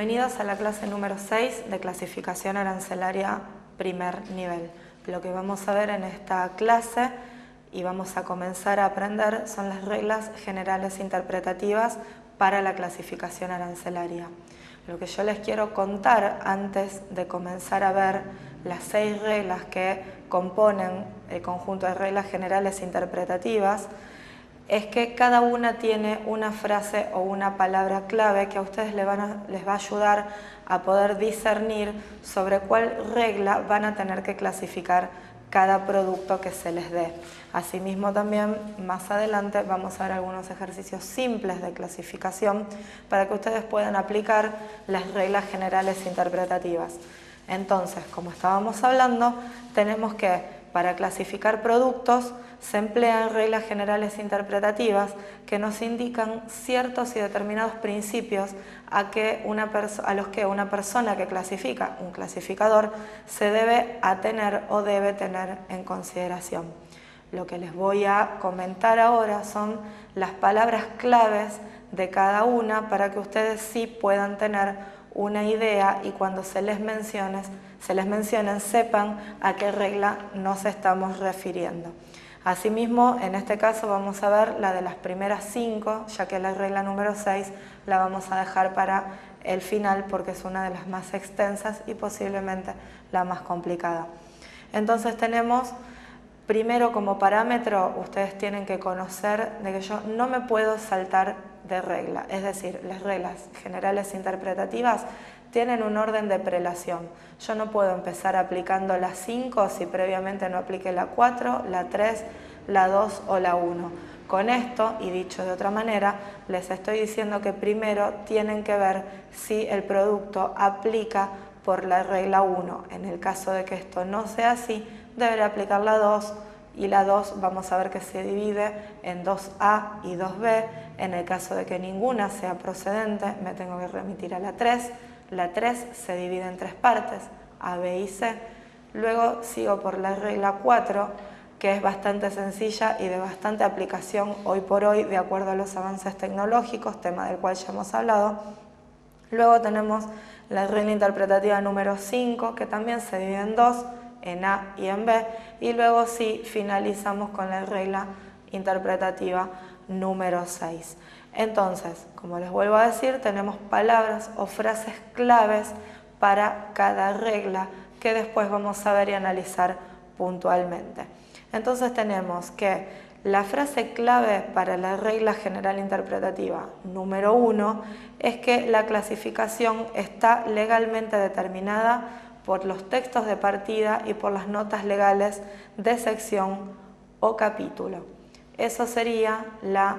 Bienvenidos a la clase número 6 de clasificación arancelaria primer nivel. Lo que vamos a ver en esta clase y vamos a comenzar a aprender son las reglas generales interpretativas para la clasificación arancelaria. Lo que yo les quiero contar antes de comenzar a ver las 6 reglas que componen el conjunto de reglas generales interpretativas es que cada una tiene una frase o una palabra clave que a ustedes les va a ayudar a poder discernir sobre cuál regla van a tener que clasificar cada producto que se les dé. Asimismo también más adelante vamos a ver algunos ejercicios simples de clasificación para que ustedes puedan aplicar las reglas generales interpretativas. Entonces, como estábamos hablando, tenemos que para clasificar productos se emplean reglas generales interpretativas que nos indican ciertos y determinados principios a los que una persona que clasifica, un clasificador, se debe atener o debe tener en consideración. Lo que les voy a comentar ahora son las palabras claves de cada una para que ustedes sí puedan tener una idea y cuando se les mencionen sepan a qué regla nos estamos refiriendo. Asimismo, en este caso vamos a ver la de las primeras 5, ya que la regla número 6 la vamos a dejar para el final porque es una de las más extensas y posiblemente la más complicada. Entonces tenemos, primero como parámetro, ustedes tienen que conocer de que yo no me puedo saltar de regla, es decir, las reglas generales interpretativas tienen un orden de prelación. Yo no puedo empezar aplicando la 5 si previamente no apliqué la 4, la 3, la 2 o la 1. Con esto, y dicho de otra manera, les estoy diciendo que primero tienen que ver si el producto aplica por la regla 1. En el caso de que esto no sea así, deberé aplicar la 2 y la 2 vamos a ver que se divide en 2A y 2B. En el caso de que ninguna sea procedente, me tengo que remitir a la 3. La 3 se divide en 3 partes, A, B y C. Luego sigo por la regla 4, que es bastante sencilla y de bastante aplicación hoy por hoy, de acuerdo a los avances tecnológicos, tema del cual ya hemos hablado. Luego tenemos la regla interpretativa número 5, que también se divide en 2, en A y en B. Y luego sí finalizamos con la regla interpretativa número 6. Entonces, como les vuelvo a decir, tenemos palabras o frases claves para cada regla que después vamos a ver y analizar puntualmente. Entonces tenemos que la frase clave para la regla general interpretativa número 1 es que la clasificación está legalmente determinada por los textos de partida y por las notas legales de sección o capítulo. Eso sería la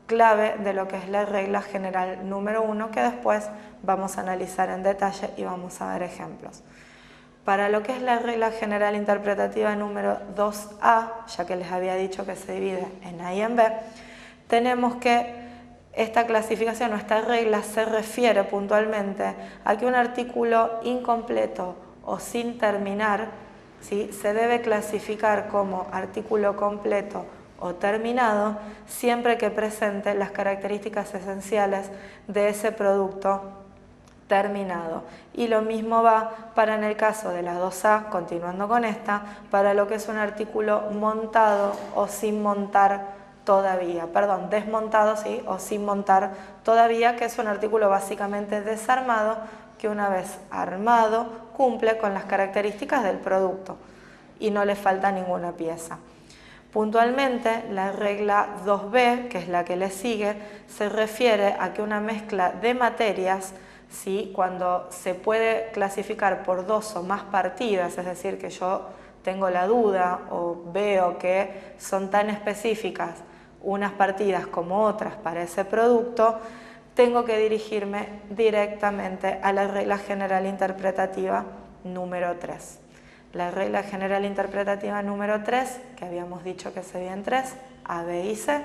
clave de lo que es la regla general número 1, que después vamos a analizar en detalle y vamos a ver ejemplos. Para lo que es la regla general interpretativa número 2A, ya que les había dicho que se divide en A y en B, tenemos que esta clasificación o esta regla se refiere puntualmente a que un artículo incompleto o sin terminar, ¿sí?, se debe clasificar como artículo completo o terminado siempre que presente las características esenciales de ese producto terminado. Y lo mismo va para en el caso de la 2A, continuando con esta, para lo que es un artículo montado o sin montar todavía, perdón, desmontado sí, o sin montar todavía, que es un artículo básicamente desarmado que una vez armado cumple con las características del producto y no le falta ninguna pieza. Puntualmente, la regla 2B, que es la que le sigue, se refiere a que una mezcla de materias, ¿sí?, cuando se puede clasificar por 2 o más partidas, es decir, que yo tengo la duda o veo que son tan específicas unas partidas como otras para ese producto, tengo que dirigirme directamente a la regla general interpretativa número 3. La regla general interpretativa número 3, que habíamos dicho que se divide en 3, A, B y C,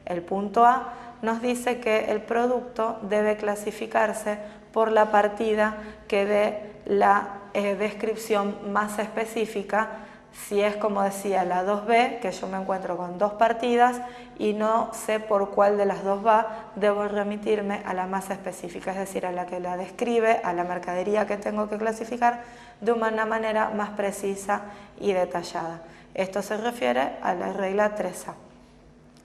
el punto A nos dice que el producto debe clasificarse por la partida que dé la descripción más específica, Si es, como decía, la 2B, que yo me encuentro con dos partidas y no sé por cuál de las dos va, debo remitirme a la más específica, es decir, a la que la describe, a la mercadería que tengo que clasificar de una manera más precisa y detallada. Esto se refiere a la regla 3A.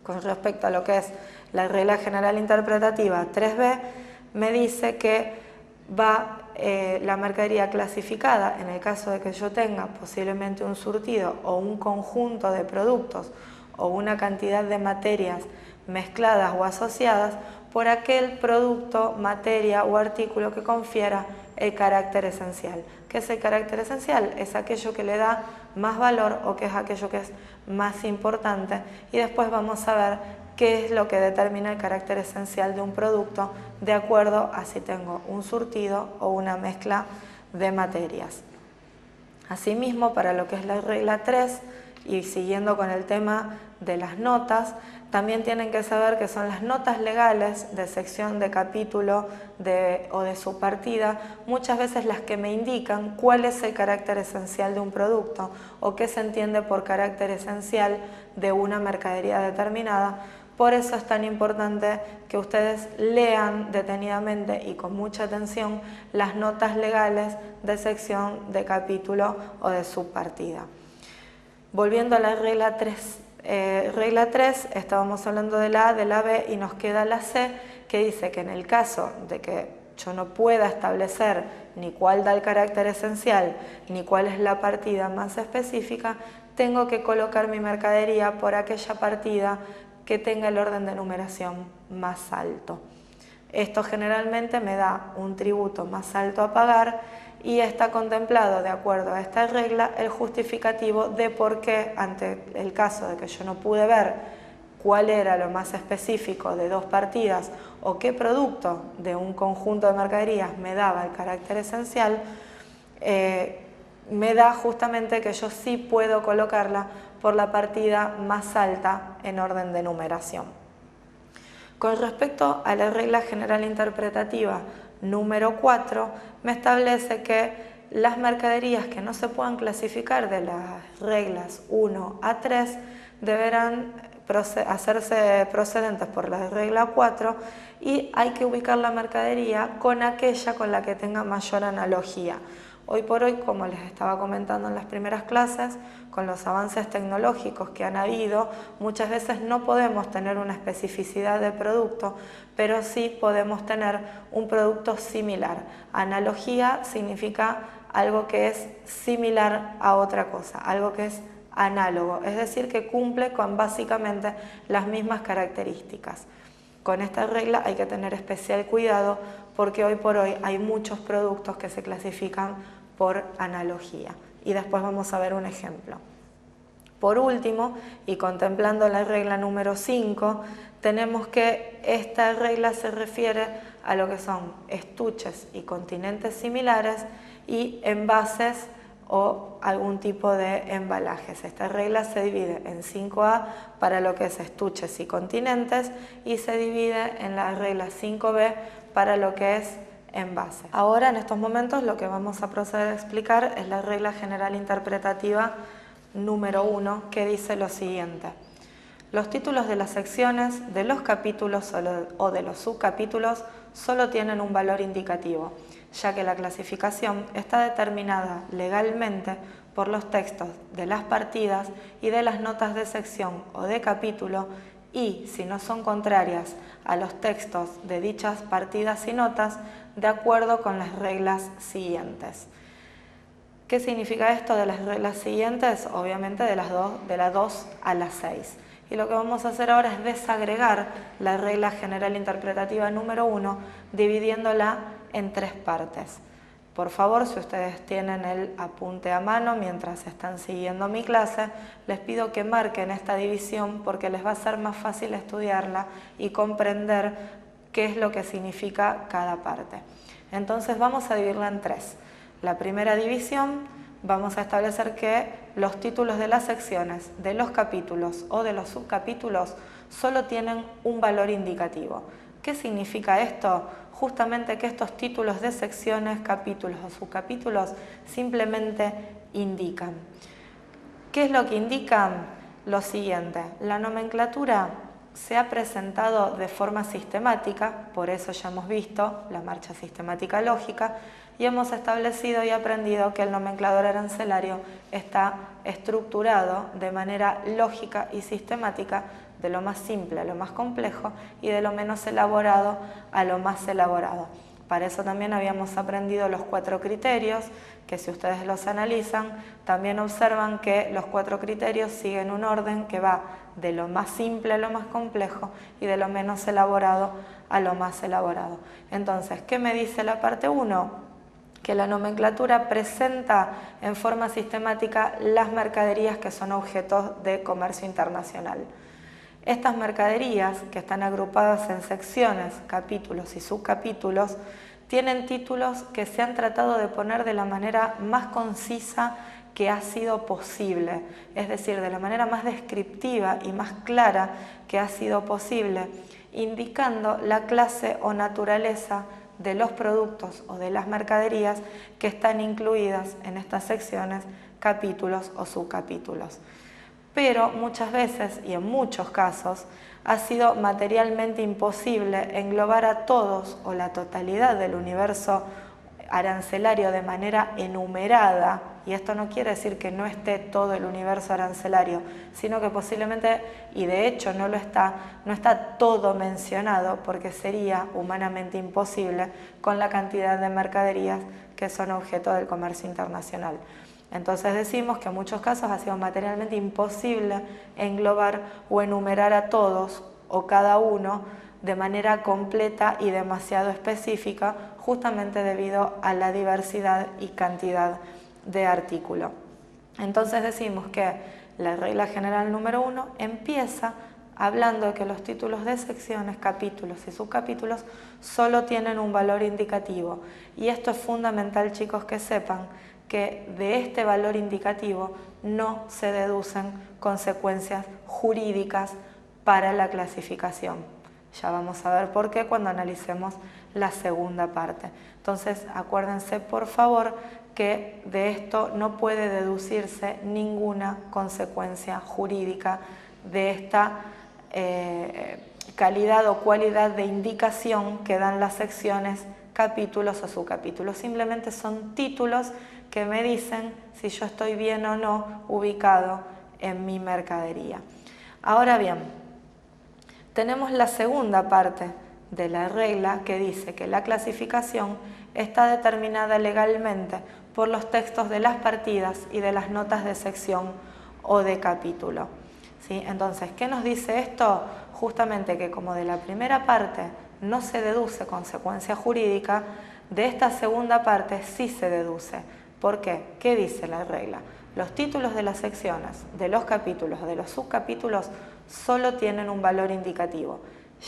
Con respecto a lo que es la regla general interpretativa 3B, me dice que va la mercadería clasificada, en el caso de que yo tenga posiblemente un surtido o un conjunto de productos o una cantidad de materias mezcladas o asociadas, por aquel producto, materia o artículo que confiera el carácter esencial. ¿Qué es el carácter esencial? Es aquello que le da más valor o que es aquello que es más importante, y después vamos a ver qué es lo que determina el carácter esencial de un producto de acuerdo a si tengo un surtido o una mezcla de materias. Asimismo, para lo que es la regla 3, y siguiendo con el tema de las notas, también tienen que saber que son las notas legales de sección, de capítulo o de subpartida, muchas veces las que me indican cuál es el carácter esencial de un producto o qué se entiende por carácter esencial de una mercadería determinada. Por eso es tan importante que ustedes lean detenidamente y con mucha atención las notas legales de sección, de capítulo o de subpartida. Volviendo a la regla 3, estábamos hablando de la A, de la B, y nos queda la C, que dice que en el caso de que yo no pueda establecer ni cuál da el carácter esencial, ni cuál es la partida más específica, tengo que colocar mi mercadería por aquella partida que tenga el orden de numeración más alto. Esto generalmente me da un tributo más alto a pagar y está contemplado, de acuerdo a esta regla, el justificativo de por qué, ante el caso de que yo no pude ver cuál era lo más específico de dos partidas o qué producto de un conjunto de mercaderías me daba el carácter esencial, me da justamente que yo sí puedo colocarla por la partida más alta en orden de numeración. Con respecto a la regla general interpretativa número 4, me establece que las mercaderías que no se puedan clasificar de las reglas 1 a 3 deberán hacerse procedentes por la regla 4 y hay que ubicar la mercadería con aquella con la que tenga mayor analogía. Hoy por hoy, como les estaba comentando en las primeras clases, con los avances tecnológicos que han habido, muchas veces no podemos tener una especificidad de producto, pero sí podemos tener un producto similar. Analogía significa algo que es similar a otra cosa, algo que es análogo, es decir, que cumple con básicamente las mismas características. Con esta regla hay que tener especial cuidado porque hoy por hoy hay muchos productos que se clasifican por analogía. Y después vamos a ver un ejemplo. Por último, y contemplando la regla número 5, tenemos que esta regla se refiere a lo que son estuches y continentes similares y envases o algún tipo de embalajes. Esta regla se divide en 5A para lo que es estuches y continentes y se divide en la regla 5B para lo que es envases. Ahora, en estos momentos, lo que vamos a proceder a explicar es la regla general interpretativa número 1, que dice lo siguiente. Los títulos de las secciones, de los capítulos o de los subcapítulos solo tienen un valor indicativo, ya que la clasificación está determinada legalmente por los textos de las partidas y de las notas de sección o de capítulo y, si no son contrarias a los textos de dichas partidas y notas, de acuerdo con las reglas siguientes. ¿Qué significa esto de las reglas siguientes? Obviamente de la 2 a la 6. Y lo que vamos a hacer ahora es desagregar la regla general interpretativa número 1, dividiéndola en 3 partes. Por favor, si ustedes tienen el apunte a mano mientras están siguiendo mi clase, les pido que marquen esta división porque les va a ser más fácil estudiarla y comprender qué es lo que significa cada parte. Entonces vamos a dividirla en 3. La primera división, vamos a establecer que los títulos de las secciones, de los capítulos o de los subcapítulos solo tienen un valor indicativo. ¿Qué significa esto? Justamente que estos títulos de secciones, capítulos o subcapítulos simplemente indican. ¿Qué es lo que indican? Lo siguiente, la nomenclatura se ha presentado de forma sistemática, por eso ya hemos visto la marcha sistemática lógica, y hemos establecido y aprendido que el nomenclador arancelario está estructurado de manera lógica y sistemática, de lo más simple a lo más complejo y de lo menos elaborado a lo más elaborado. Para eso también habíamos aprendido los 4 criterios, que si ustedes los analizan, también observan que los 4 criterios siguen un orden que va de lo más simple a lo más complejo y de lo menos elaborado a lo más elaborado. Entonces, ¿qué me dice la parte 1? Que la nomenclatura presenta en forma sistemática las mercaderías que son objetos de comercio internacional. Estas mercaderías, que están agrupadas en secciones, capítulos y subcapítulos, tienen títulos que se han tratado de poner de la manera más concisa que ha sido posible, es decir, de la manera más descriptiva y más clara que ha sido posible, indicando la clase o naturaleza de los productos o de las mercaderías que están incluidas en estas secciones, capítulos o subcapítulos. Pero muchas veces y en muchos casos ha sido materialmente imposible englobar a todos o la totalidad del universo arancelario de manera enumerada, y esto no quiere decir que no esté todo el universo arancelario, sino que posiblemente, y de hecho no lo está, no está todo mencionado porque sería humanamente imposible con la cantidad de mercaderías que son objeto del comercio internacional. Entonces decimos que en muchos casos ha sido materialmente imposible englobar o enumerar a todos o cada uno de manera completa y demasiado específica, justamente debido a la diversidad y cantidad de artículo. Entonces decimos que la regla general número 1 empieza hablando de que los títulos de secciones, capítulos y subcapítulos solo tienen un valor indicativo. Y esto es fundamental, chicos, que sepan que de este valor indicativo no se deducen consecuencias jurídicas para la clasificación. Ya vamos a ver por qué cuando analicemos la segunda parte. Entonces, acuérdense, por favor, que de esto no puede deducirse ninguna consecuencia jurídica de esta calidad o cualidad de indicación que dan las secciones, capítulos o subcapítulos. Simplemente son títulos que me dicen si yo estoy bien o no ubicado en mi mercadería. Ahora bien, tenemos la segunda parte de la regla que dice que la clasificación está determinada legalmente por los textos de las partidas y de las notas de sección o de capítulo. ¿Sí? Entonces, ¿qué nos dice esto? Justamente que como de la primera parte no se deduce consecuencia jurídica, de esta segunda parte sí se deduce. ¿Por qué? ¿Qué dice la regla? Los títulos de las secciones, de los capítulos o de los subcapítulos solo tienen un valor indicativo,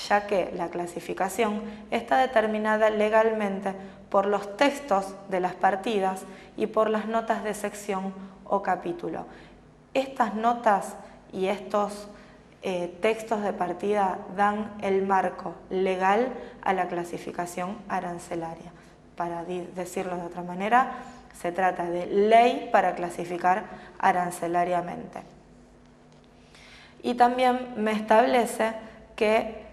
ya que la clasificación está determinada legalmente por los textos de las partidas y por las notas de sección o capítulo. Estas notas y estos textos de partida dan el marco legal a la clasificación arancelaria. Para decirlo de otra manera, se trata de ley para clasificar arancelariamente. Y también me establece que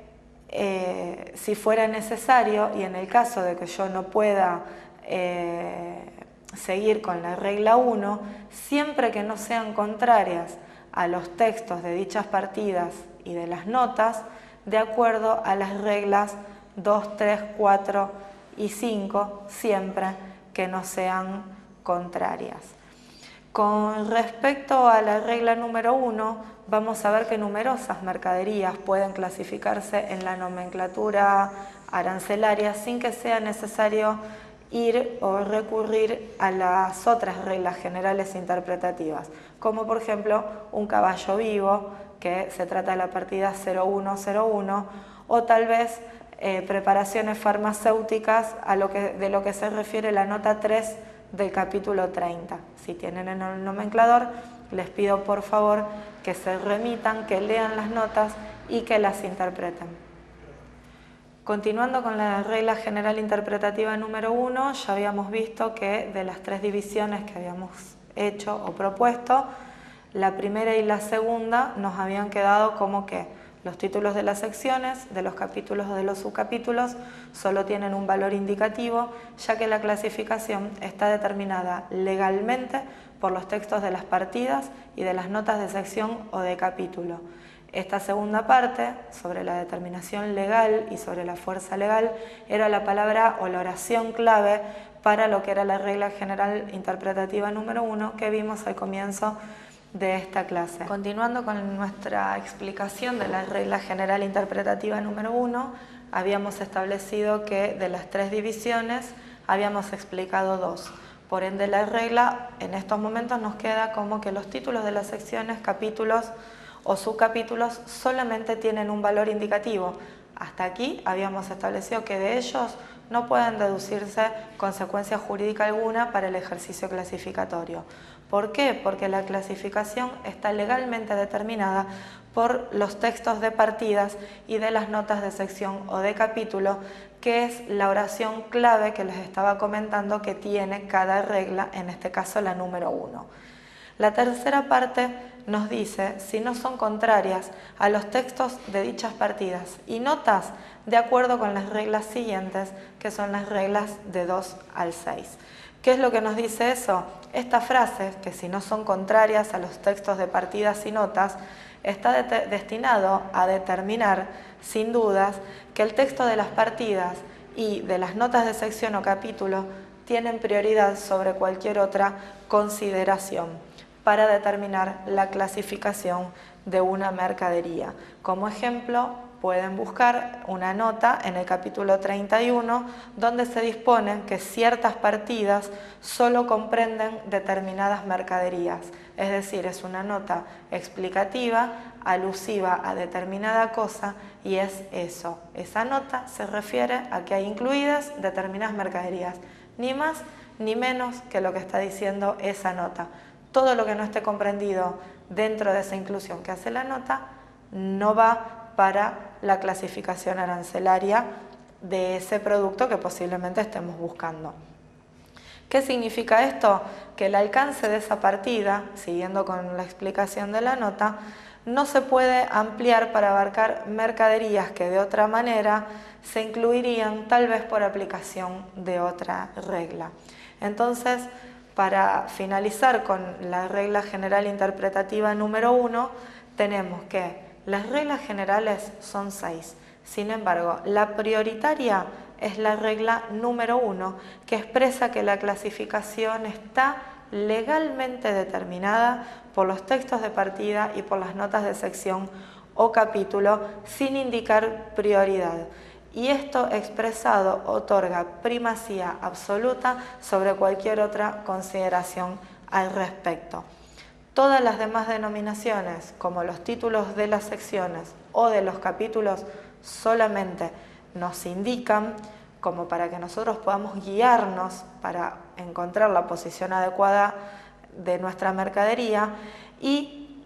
si fuera necesario, y en el caso de que yo no pueda seguir con la regla 1, siempre que no sean contrarias a los textos de dichas partidas y de las notas, de acuerdo a las reglas 2, 3, 4 y 5, siempre que no sean contrarias. Con respecto a la regla número 1, vamos a ver que numerosas mercaderías pueden clasificarse en la nomenclatura arancelaria sin que sea necesario ir o recurrir a las otras reglas generales interpretativas, como por ejemplo un caballo vivo, que se trata de la partida 0101, o tal vez preparaciones farmacéuticas de lo que se refiere la nota 3 del capítulo 30. Si tienen en el nomenclador, les pido por favor que se remitan, que lean las notas y que las interpreten. Continuando con la regla general interpretativa número 1, ya habíamos visto que de las 3 divisiones que habíamos hecho o propuesto, La primera y la segunda nos habían quedado como que los títulos de las secciones, de los capítulos o de los subcapítulos solo tienen un valor indicativo, ya que la clasificación está determinada legalmente por los textos de las partidas y de las notas de sección o de capítulo. Esta segunda parte, sobre la determinación legal y sobre la fuerza legal, era la palabra o la oración clave para lo que era la regla general interpretativa número 1 que vimos al comienzo de esta clase. Continuando con nuestra explicación de la regla general interpretativa número 1, habíamos establecido que de las 3 divisiones habíamos explicado 2. Por ende, la regla en estos momentos nos queda como que los títulos de las secciones, capítulos o subcapítulos solamente tienen un valor indicativo. Hasta aquí habíamos establecido que de ellos no pueden deducirse consecuencia jurídica alguna para el ejercicio clasificatorio. ¿Por qué? Porque la clasificación está legalmente determinada por los textos de partidas y de las notas de sección o de capítulo, que es la oración clave que les estaba comentando que tiene cada regla, en este caso la número 1. La tercera parte nos dice si no son contrarias a los textos de dichas partidas y notas de acuerdo con las reglas siguientes, que son las reglas de 2 al 6. ¿Qué es lo que nos dice eso? Esta frase, que si no son contrarias a los textos de partidas y notas, está destinado a determinar, sin dudas, que el texto de las partidas y de las notas de sección o capítulo tienen prioridad sobre cualquier otra consideración para determinar la clasificación de una mercadería. Como ejemplo, pueden buscar una nota en el capítulo 31 donde se dispone que ciertas partidas solo comprenden determinadas mercaderías. Es decir, es una nota explicativa, alusiva a determinada cosa y es eso. Esa nota se refiere a que hay incluidas determinadas mercaderías, ni más ni menos que lo que está diciendo esa nota. Todo lo que no esté comprendido dentro de esa inclusión que hace la nota no va para la clasificación arancelaria de ese producto que posiblemente estemos buscando. ¿Qué significa esto? Que el alcance de esa partida, siguiendo con la explicación de la nota, no se puede ampliar para abarcar mercaderías que de otra manera se incluirían tal vez por aplicación de otra regla. Entonces, para finalizar con la regla general interpretativa número 1, tenemos que las reglas generales son 6. Sin embargo, la prioritaria es la regla número 1, que expresa que la clasificación está legalmente determinada por los textos de partida y por las notas de sección o capítulo sin indicar prioridad. Y esto expresado otorga primacía absoluta sobre cualquier otra consideración al respecto. Todas las demás denominaciones, como los títulos de las secciones o de los capítulos, solamente nos indican como para que nosotros podamos guiarnos para encontrar la posición adecuada de nuestra mercadería. Y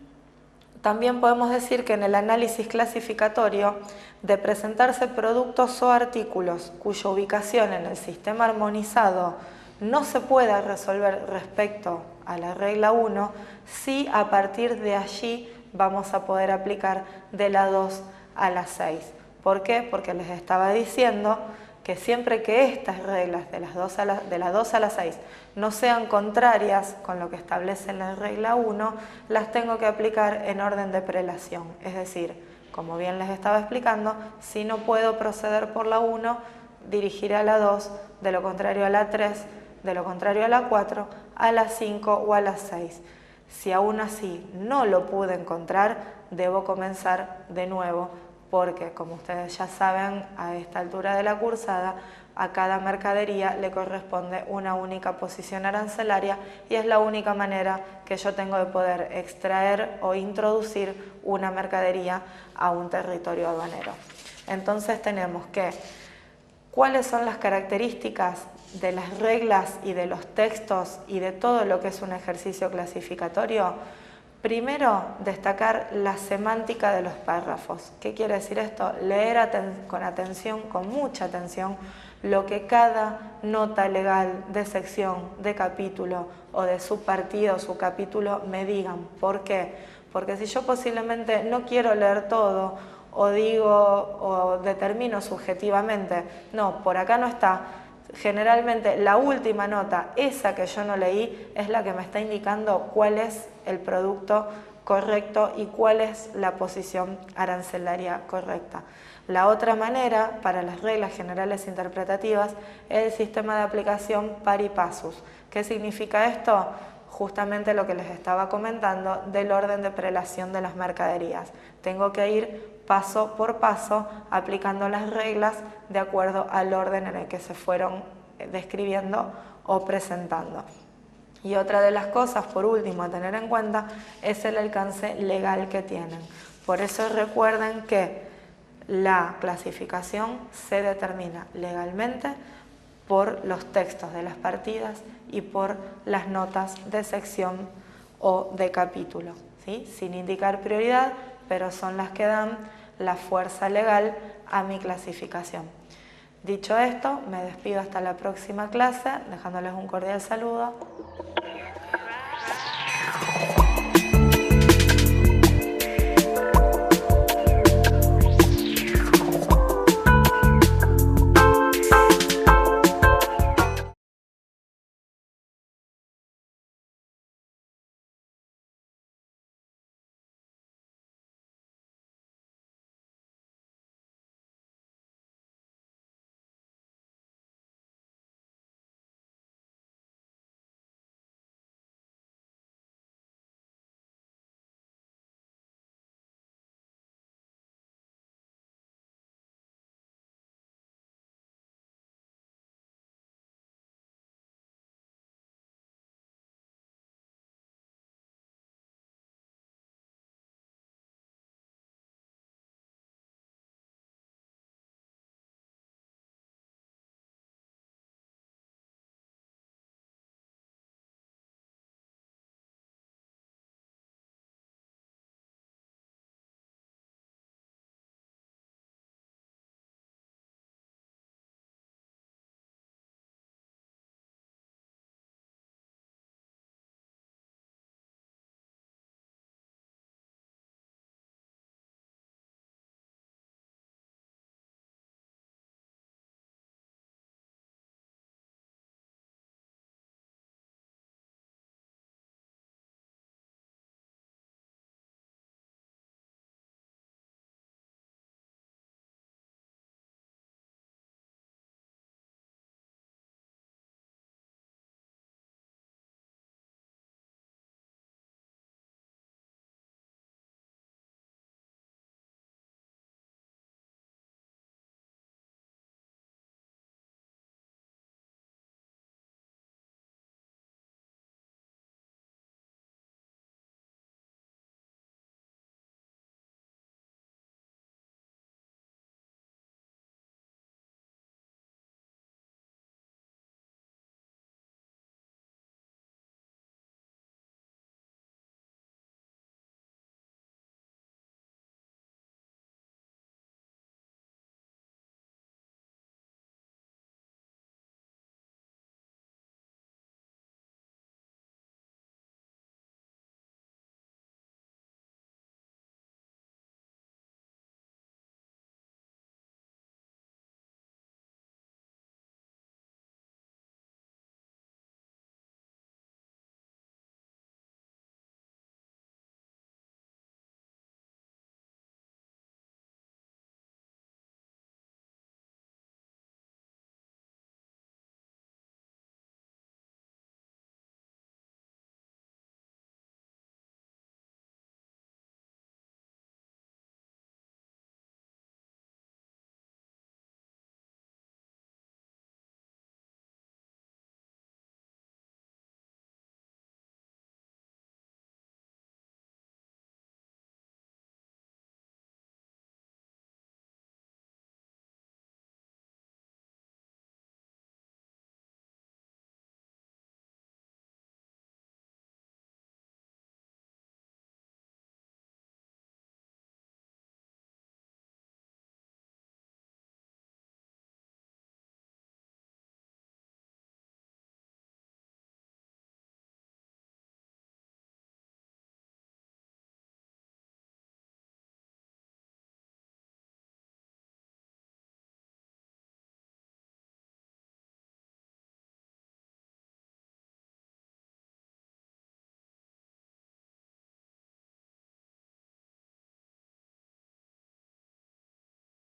también podemos decir que en el análisis clasificatorio, de presentarse productos o artículos cuya ubicación en el sistema armonizado no se pueda resolver respecto a la regla 1, sí a partir de allí vamos a poder aplicar de la 2 a la 6. ¿Por qué? Porque les estaba diciendo que siempre que estas reglas de la 2 a la 6 no sean contrarias con lo que establece la regla 1, las tengo que aplicar en orden de prelación. Es decir, como bien les estaba explicando, si no puedo proceder por la 1, dirigiré a la 2, de lo contrario a la 3, de lo contrario a la 4, a la 5 o a la 6. Si aún así no lo pude encontrar, debo comenzar de nuevo, porque como ustedes ya saben, a esta altura de la cursada, a cada mercadería le corresponde una única posición arancelaria y es la única manera que yo tengo de poder extraer o introducir una mercadería a un territorio aduanero. Entonces tenemos que, ¿cuáles son las características de las reglas y de los textos y de todo lo que es un ejercicio clasificatorio? Primero, destacar la semántica de los párrafos. ¿Qué quiere decir esto? Leer con atención, con mucha atención, lo que cada nota legal de sección, de capítulo o de subpartida o subcapítulo me digan. ¿Por qué? Porque si yo posiblemente no quiero leer todo o digo o determino subjetivamente, no, por acá no está, generalmente la última nota, esa que yo no leí, es la que me está indicando cuál es el producto correcto y cuál es la posición arancelaria correcta. La otra manera, para las reglas generales interpretativas, es el sistema de aplicación pari passus. ¿Qué significa esto? Justamente lo que les estaba comentando del orden de prelación de las mercaderías. Tengo que ir paso por paso aplicando las reglas de acuerdo al orden en el que se fueron describiendo o presentando. Y otra de las cosas, por último, a tener en cuenta es el alcance legal que tienen. Por eso recuerden que la clasificación se determina legalmente por los textos de las partidas y por las notas de sección o de capítulo, ¿sí? Sin indicar prioridad, pero son las que dan la fuerza legal a mi clasificación. Dicho esto, me despido hasta la próxima clase, dejándoles un cordial saludo.